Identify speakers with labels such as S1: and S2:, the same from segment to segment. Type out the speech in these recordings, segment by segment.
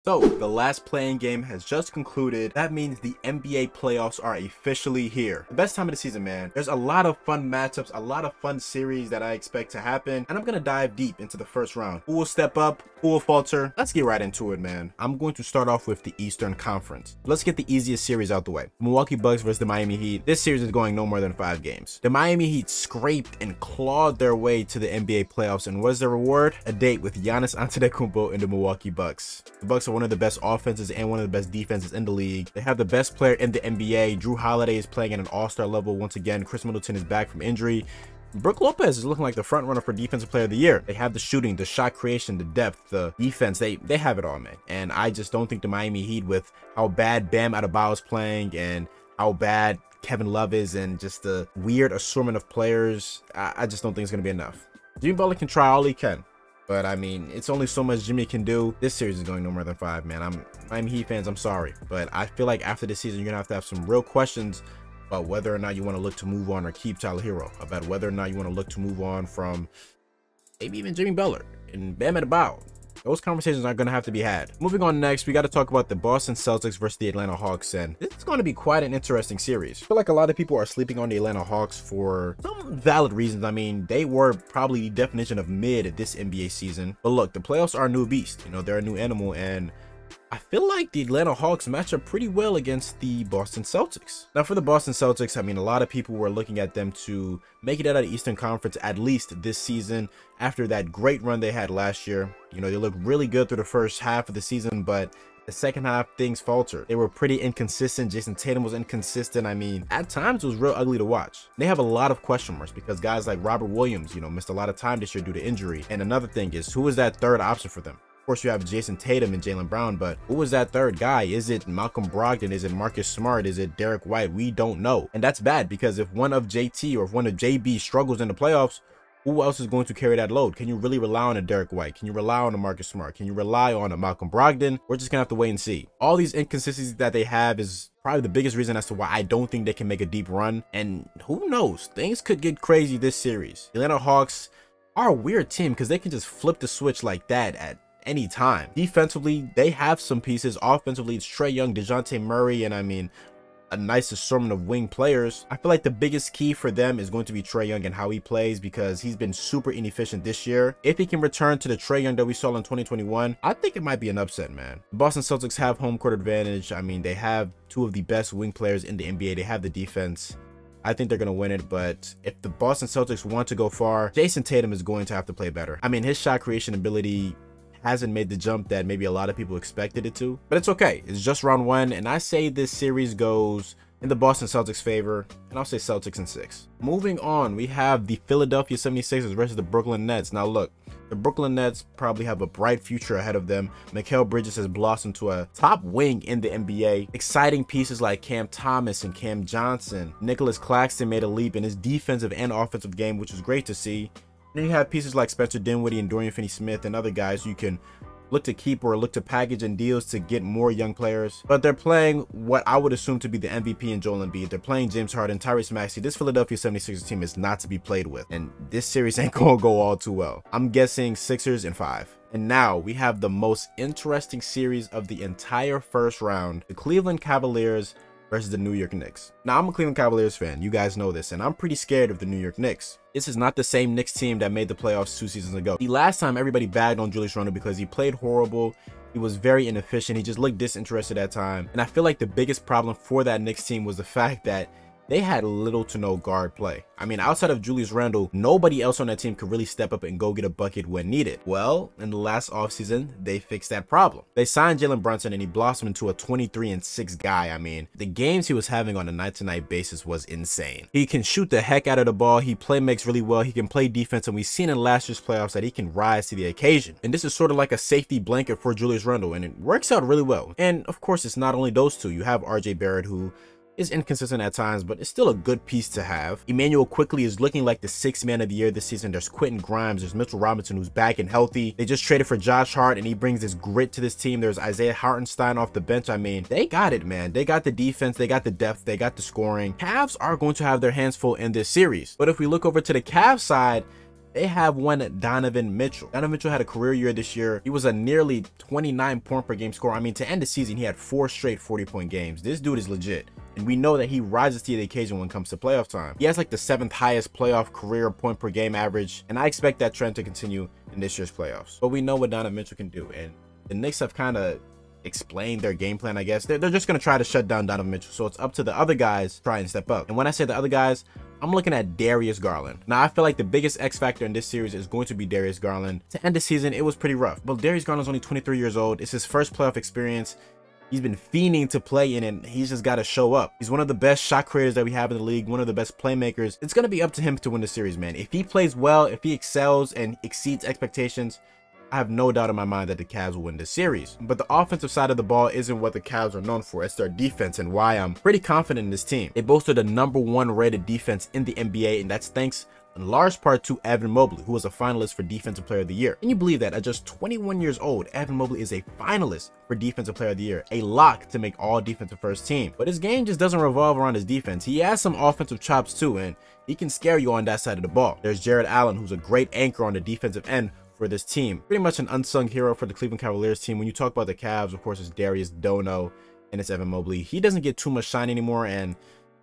S1: So, the last playing game has just concluded. That means the NBA playoffs are officially here. The best time of the season, man. There's a lot of fun matchups, a lot of fun series that I expect to happen, and I'm gonna dive deep into the first round. Who will step up? Who will falter? Let's get right into it, man. I'm going to start off with the Eastern Conference. Let's get the easiest series out the way. Milwaukee Bucks versus the Miami Heat. This series is going no more than 5 games. The Miami Heat scraped and clawed their way to the NBA playoffs, and what's the reward? A date with Giannis Antetokounmpo and the Milwaukee Bucks. The Bucks are one of the best offenses and one of the best defenses in the league. They have the best player in the NBA. Drew Holiday is playing at an all-star level once again. Chris Middleton is back from injury. Brook Lopez is looking like the front runner for defensive player of the year. They have the shooting, the shot creation, the depth, the defense. They have it all, man. And I just don't think the Miami Heat, with how bad Bam Adebayo is playing and how bad Kevin Love is and just the weird assortment of players, I just don't think it's going to be enough. Jimmy Butler can try all he can, but I mean, it's only so much Jimmy can do. This series is going no more than 5, man. Miami Heat fans, I'm sorry, but I feel like after this season, you're going to have some real questions about whether or not you want to look to move on or keep Tyler Hero, about whether or not you want to look to move on from maybe even Jimmy Butler and Bam Adebayo. Those conversations are going to have to be had. Moving on next, we got to talk about the Boston Celtics versus the Atlanta Hawks, and this is going to be quite an interesting series. I feel like a lot of people are sleeping on the Atlanta Hawks for some valid reasons. I mean, they were probably the definition of mid this NBA season, but look, the playoffs are a new beast. You know, they're a new animal, and I feel like the Atlanta Hawks match up pretty well against the Boston Celtics. Now, for the Boston Celtics, I mean, a lot of people were looking at them to make it out of the Eastern Conference at least this season after that great run they had last year. You know, they looked really good through the first half of the season, but the second half, things faltered. They were pretty inconsistent. Jason Tatum was inconsistent. I mean, at times it was real ugly to watch. They have a lot of question marks because guys like Robert Williams, you know, missed a lot of time this year due to injury. And another thing is, who is that third option for them? Of course, you have Jason Tatum and Jaylen Brown, but who was that third guy? Is it Malcolm Brogdon? Is it Marcus Smart? Is it Derek White? We don't know. And that's bad because if one of JT or if one of JB struggles in the playoffs, who else is going to carry that load? Can you really rely on a Derek White? Can you rely on a Marcus Smart? Can you rely on a Malcolm Brogdon? We're just gonna have to wait and see. All these inconsistencies that they have is probably the biggest reason as to why I don't think they can make a deep run. And who knows? Things could get crazy this series. The Atlanta Hawks are a weird team because they can just flip the switch like that at any time. Defensively, they have some pieces. Offensively, it's Trae Young, DeJounte Murray, and I mean, a nice assortment of wing players. I feel like the biggest key for them is going to be Trae Young and how he plays, because he's been super inefficient this year. If he can return to the Trae Young that we saw in 2021, I think it might be an upset, man. The Boston Celtics have home court advantage. I mean, they have 2 of the best wing players in the NBA. They have the defense. I think they're going to win it, but if the Boston Celtics want to go far, Jason Tatum is going to have to play better. I mean, his shot creation ability hasn't made the jump that maybe a lot of people expected it to, but it's okay. It's just round 1, and I say this series goes in the Boston Celtics favor, and I'll say Celtics in 6. Moving on, we have the Philadelphia 76ers versus the Brooklyn Nets. Now look, the Brooklyn Nets probably have a bright future ahead of them. Mikal Bridges has blossomed to a top wing in the NBA. Exciting pieces like Cam Thomas and Cam Johnson. Nicholas Claxton made a leap in his defensive and offensive game, which was great to see. Then you have pieces like Spencer Dinwiddie and Dorian Finney-Smith and other guys you can look to keep or look to package in deals to get more young players. But they're playing what I would assume to be the MVP in Joel Embiid. They're playing James Harden, Tyrese Maxey. This Philadelphia 76ers team is not to be played with, and this series ain't gonna go all too well. I'm guessing Sixers in 5. And now we have the most interesting series of the entire first round, the Cleveland Cavaliers versus the New York Knicks. Now, I'm a Cleveland Cavaliers fan, you guys know this, and I'm pretty scared of the New York Knicks. This is not the same Knicks team that made the playoffs 2 seasons ago. The last time everybody bagged on Julius Randle because he played horrible, he was very inefficient, he just looked disinterested at time. And I feel like the biggest problem for that Knicks team was the fact that they had little to no guard play. I mean, outside of Julius Randle, nobody else on that team could really step up and go get a bucket when needed. Well, in the last offseason, they fixed that problem. They signed Jalen Brunson and he blossomed into a 23-6 guy. I mean, the games he was having on a night-to-night basis was insane. He can shoot the heck out of the ball. He makes really well. He can play defense, and we've seen in last year's playoffs that he can rise to the occasion. And this is sort of like a safety blanket for Julius Randle, and it works out really well. And of course, it's not only those two. You have RJ Barrett, who is inconsistent at times, but it's still a good piece to have. Emmanuel Quickley is looking like the 6th man of the year this season. There's Quentin Grimes, there's Mitchell Robinson, who's back and healthy. They just traded for Josh Hart, and he brings this grit to this team. There's Isaiah Hartenstein off the bench. I mean, they got it, man. They got the defense, they got the depth, they got the scoring. Cavs are going to have their hands full in this series. But if we look over to the Cavs side, They have one Donovan Mitchell. Donovan Mitchell had a career year this year. He was a nearly 29 point per game scorer. I mean, to end the season, he had 4 straight 40-point games. This dude is legit. And we know that he rises to the occasion when it comes to playoff time. He has like the 7th highest playoff career point per game average. And I expect that trend to continue in this year's playoffs. But we know what Donovan Mitchell can do. And the Knicks have kind of explained their game plan, I guess. They're just going to try to shut down Donovan Mitchell. So it's up to the other guys to try and step up. And when I say the other guys, I'm looking at Darius Garland. Now, I feel like the biggest X factor in this series is going to be Darius Garland. To end the season, it was pretty rough. But Darius Garland's only 23 years old. It's his first playoff experience. He's been fiending to play in it. He's just got to show up. He's one of the best shot creators that we have in the league, one of the best playmakers. It's going to be up to him to win the series, man. If he plays well, if he excels and exceeds expectations, I have no doubt in my mind that the Cavs will win this series. But the offensive side of the ball isn't what the Cavs are known for. It's their defense, and why I'm pretty confident in this team. They boasted the #1 rated defense in the NBA, and that's thanks in large part to Evan Mobley, who was a finalist for Defensive Player of the Year. Can you believe that at just 21 years old, Evan Mobley is a finalist for Defensive Player of the Year, a lock to make all defensive first team? But his game just doesn't revolve around his defense. He has some offensive chops too, and he can scare you on that side of the ball. There's Jared Allen, who's a great anchor on the defensive end for this team. Pretty much an unsung hero for the Cleveland Cavaliers team. When you talk about the Cavs, of course, it's Darius Dono and it's Evan Mobley. He doesn't get too much shine anymore, and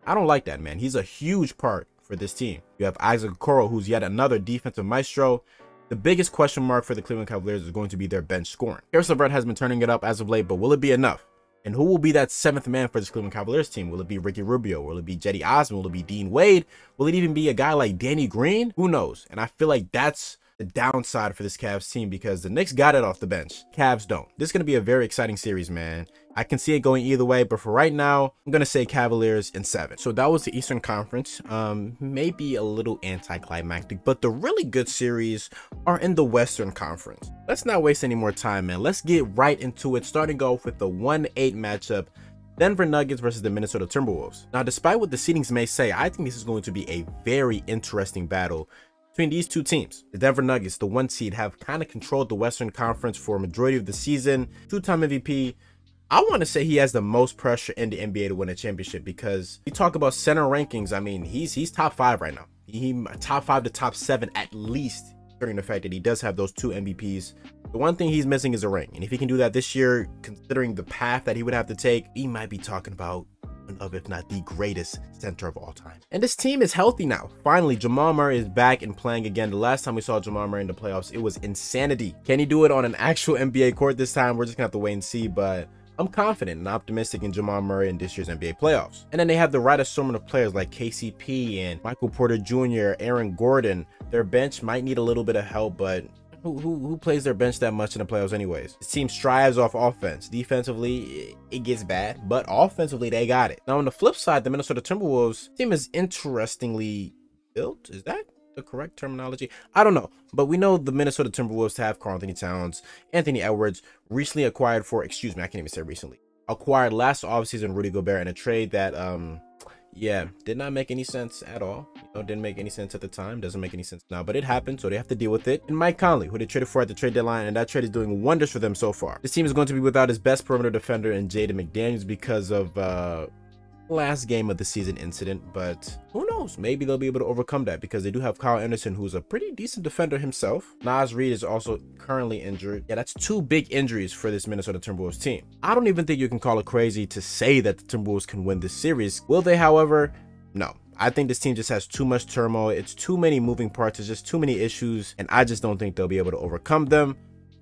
S1: I don't like that, man. He's a huge part for this team. You have Isaac Okoro, who's yet another defensive maestro. The biggest question mark for the Cleveland Cavaliers is going to be their bench scoring. Karis LeVert has been turning it up as of late, but will it be enough? And who will be that 7th man for this Cleveland Cavaliers team? Will it be Ricky Rubio? Will it be Cedi Osman? Will it be Dean Wade? Will it even be a guy like Danny Green? Who knows? And I feel like that's the downside for this Cavs team, because the Knicks got it off the bench. Cavs don't. This is going to be a very exciting series, man. I can see it going either way, but for right now, I'm going to say Cavaliers in 7. So that was the Eastern Conference. Maybe a little anticlimactic, but the really good series are in the Western Conference. Let's not waste any more time, man. Let's get right into it, starting off with the 1-8 matchup. Denver Nuggets versus the Minnesota Timberwolves. Now, despite what the seedings may say, I think this is going to be a very interesting battle between these two teams. The Denver Nuggets, the 1 seed, have kind of controlled the Western Conference for a majority of the season. 2-time MVP. I want to say he has the most pressure in the NBA to win a championship, because you talk about center rankings. I mean, he's top 5 right now. He top 5 to top 7 at least, considering the fact that he does have those 2 MVPs. The one thing he's missing is a ring, and if he can do that this year, considering the path that he would have to take, he might be talking about one of, if not the greatest center of all time. And this team is healthy now. Finally, Jamal Murray is back and playing again. The last time we saw Jamal Murray in the playoffs, it was insanity. Can he do it on an actual NBA court this time? We're just gonna have to wait and see, but I'm confident and optimistic in Jamal Murray in this year's NBA playoffs. And then they have the right assortment of players like KCP and Michael Porter Jr., Aaron Gordon. Their bench might need a little bit of help, but who plays their bench that much in the playoffs anyways? This team strives off offense. Defensively, it gets bad, but offensively, they got it. Now, on the flip side, the Minnesota Timberwolves team is interestingly built. Is that the correct terminology? I don't know, but we know the Minnesota Timberwolves have Karl-Anthony Towns, Anthony Edwards, recently acquired for, excuse me, I can't even say recently, acquired last offseason Rudy Gobert in a trade that, yeah, did not make any sense at all. Didn't make any sense at the time, doesn't make any sense now, but it happened, so they have to deal with it. And Mike Conley, who they traded for at the trade deadline, and that trade is doing wonders for them so far. This team is going to be without his best perimeter defender in Jaden McDaniels because of last game of the season incident, but who knows, maybe they'll be able to overcome that, because they do have Kyle Anderson, who's a pretty decent defender himself. Naz Reid is also currently injured. Yeah, that's 2 big injuries for this Minnesota Timberwolves team. I don't even think you can call it crazy to say that the Timberwolves can win this series. Will they, however? No. I think this team just has too much turmoil. It's too many moving parts. There's just too many issues, and I just don't think they'll be able to overcome them.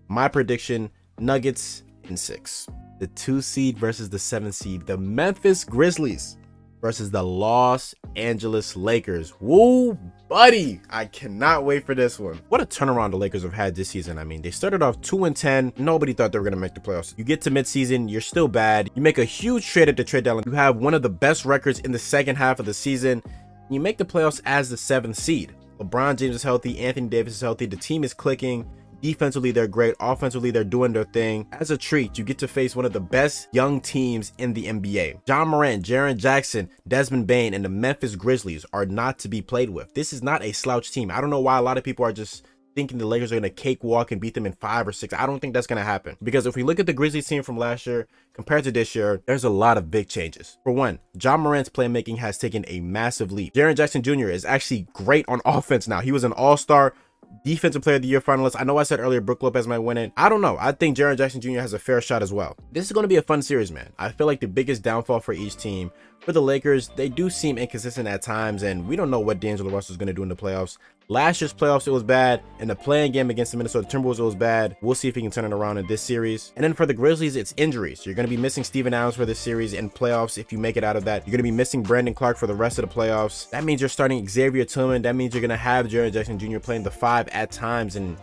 S1: My prediction, Nuggets in 6. The 2 seed versus the 7 seed. The Memphis Grizzlies versus the Los Angeles Lakers. Woo, buddy. I cannot wait for this one. What a turnaround the Lakers have had this season. I mean, they started off 2-10. Nobody thought they were going to make the playoffs. You get to midseason, you're still bad. You make a huge trade at the trade deadline. You have one of the best records in the second half of the season. You make the playoffs as the 7th seed. LeBron James is healthy. Anthony Davis is healthy. The team is clicking. Defensively, they're great. Offensively, they're doing their thing. As a treat, you get to face one of the best young teams in the NBA. John Morant, Jaren Jackson, Desmond Bane, and the Memphis Grizzlies are not to be played with. This is not a slouch team. I don't know why a lot of people are just thinking the Lakers are going to cakewalk and beat them in 5 or 6. I don't think that's going to happen, because if we look at the Grizzlies team from last year compared to this year, there's a lot of big changes. For one, John Morant's playmaking has taken a massive leap. Jaren Jackson Jr. is actually great on offense now. He was an all-star Defensive Player of the Year finalist. I know I said earlier Brook Lopez might win it. I don't know. I think Jaren Jackson Jr. has a fair shot as well. This is going to be a fun series, man. I feel like the biggest downfall for each team, for the Lakers, they do seem inconsistent at times, and we don't know what D'Angelo Russell is going to do in the playoffs. Last year's playoffs, it was bad. In the play-in game against the Minnesota Timberwolves, it was bad. We'll see if he can turn it around in this series. And then for the Grizzlies, it's injuries. You're going to be missing Steven Adams for this series and playoffs if you make it out of that. You're going to be missing Brandon Clark for the rest of the playoffs. That means you're starting Xavier Tillman. That means you're going to have Jaren Jackson Jr. playing the 5 at times. And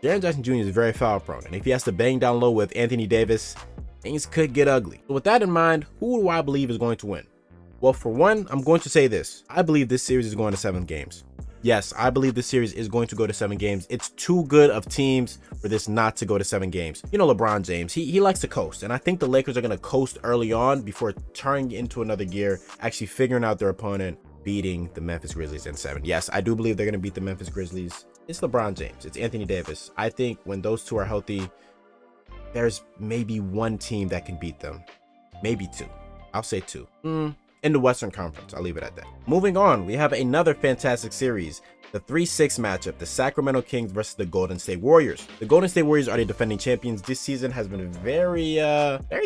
S1: Jaren Jackson Jr. is very foul prone. And if he has to bang down low with Anthony Davis, things could get ugly. So with that in mind, who do I believe is going to win? Well, for one, I'm going to say this. I believe this series is going to 7 games. Yes, I believe this series is going to go to 7 games. It's too good of teams for this not to go to 7 games. You know, LeBron James, he likes to coast. And I think the Lakers are going to coast early on before turning into another gear, actually figuring out their opponent, beating the Memphis Grizzlies in 7. Yes, I do believe they're going to beat the Memphis Grizzlies. It's LeBron James. It's Anthony Davis. I think when those two are healthy, there's maybe one team that can beat them. Maybe 2. I'll say 2. In the Western Conference. I'll leave it at that. Moving on, we have another fantastic series, the 3-6 matchup, the Sacramento Kings versus the Golden State Warriors. The Golden State Warriors are the defending champions. This season has been very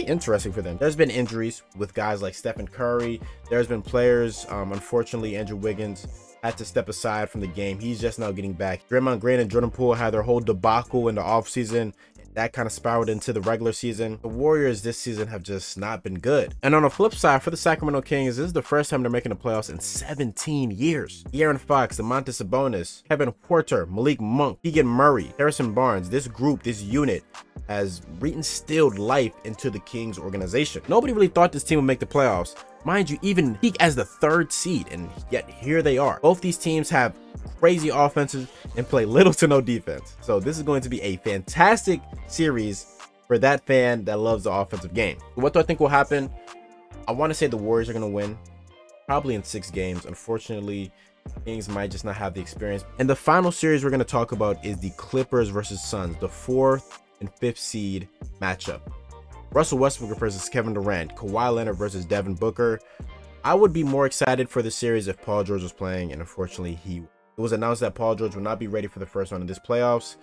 S1: interesting for them. There's been injuries with guys like Stephen Curry. There's been players, unfortunately, Andrew Wiggins had to step aside from the game. He's just now getting back. Draymond Green and Jordan Poole had their whole debacle in the offseason. That kind of spiraled into the regular season. The Warriors this season have just not been good. And on the flip side, for the Sacramento Kings, this is the first time they're making the playoffs in 17 years. De'Aaron Fox, Domantas Sabonis, Kevin Porter, Malik Monk, Keegan Murray, Harrison Barnes, this group, this unit has reinstilled life into the Kings organization. Nobody really thought this team would make the playoffs. Mind you, even peak as the 3rd seed, and yet here they are. Both these teams have crazy offenses and play little to no defense. So this is going to be a fantastic series for that fan that loves the offensive game. What do I think will happen? I want to say the Warriors are going to win, probably in 6 games. Unfortunately, Kings might just not have the experience. And the final series we're going to talk about is the Clippers versus Suns, the 4th and 5th seed matchup. Russell Westbrook versus Kevin Durant, Kawhi Leonard versus Devin Booker. I would be more excited for the series if Paul George was playing, and unfortunately it was announced that Paul George will not be ready for the first round of this playoffs.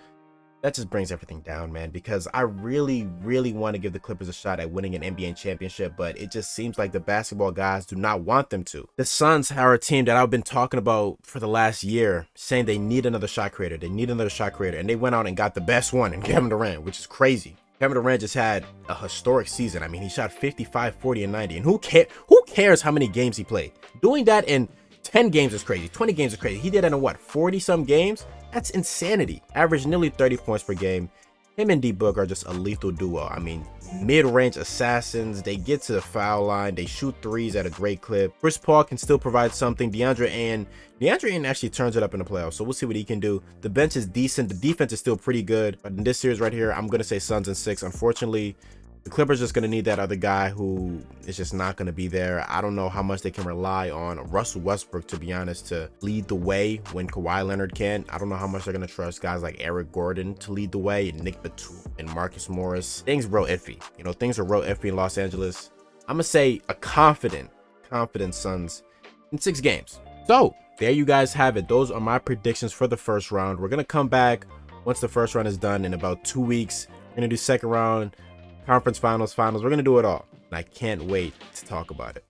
S1: That just brings everything down, man, because I really want to give the Clippers a shot at winning an NBA championship, but it just seems like the basketball guys do not want them to. The Suns are a team that I've been talking about for the last year, saying they need another shot creator. They need another shot creator, and they went out and got the best one in Kevin Durant, which is crazy. Kevin Durant just had a historic season. I mean, he shot 55, 40, and 90. And who cares how many games he played? Doing that in 10 games is crazy. 20 games is crazy. He did that in what, 40-some games? That's insanity. Averaged nearly 30 points per game. Him and D-Book are just a lethal duo. I mean, mid-range assassins. They get to the foul line. They shoot threes at a great clip. Chris Paul can still provide something. DeAndre Ayton actually turns it up in the playoffs, so we'll see what he can do. The bench is decent. The defense is still pretty good. But in this series right here, I'm going to say Suns in 6. Unfortunately, the Clippers just going to need that other guy who is just not going to be there. I don't know how much they can rely on Russell Westbrook, to be honest, to lead the way when Kawhi Leonard can. I don't know how much they're going to trust guys like Eric Gordon to lead the way, and Nick Batum and Marcus Morris. Things real iffy. You know, things are real iffy in Los Angeles. I'm going to say a confident Suns in 6 games. So there you guys have it. Those are my predictions for the first round. We're going to come back once the first round is done in about 2 weeks. We're going to do second round, conference finals. We're going to do it all. And I can't wait to talk about it.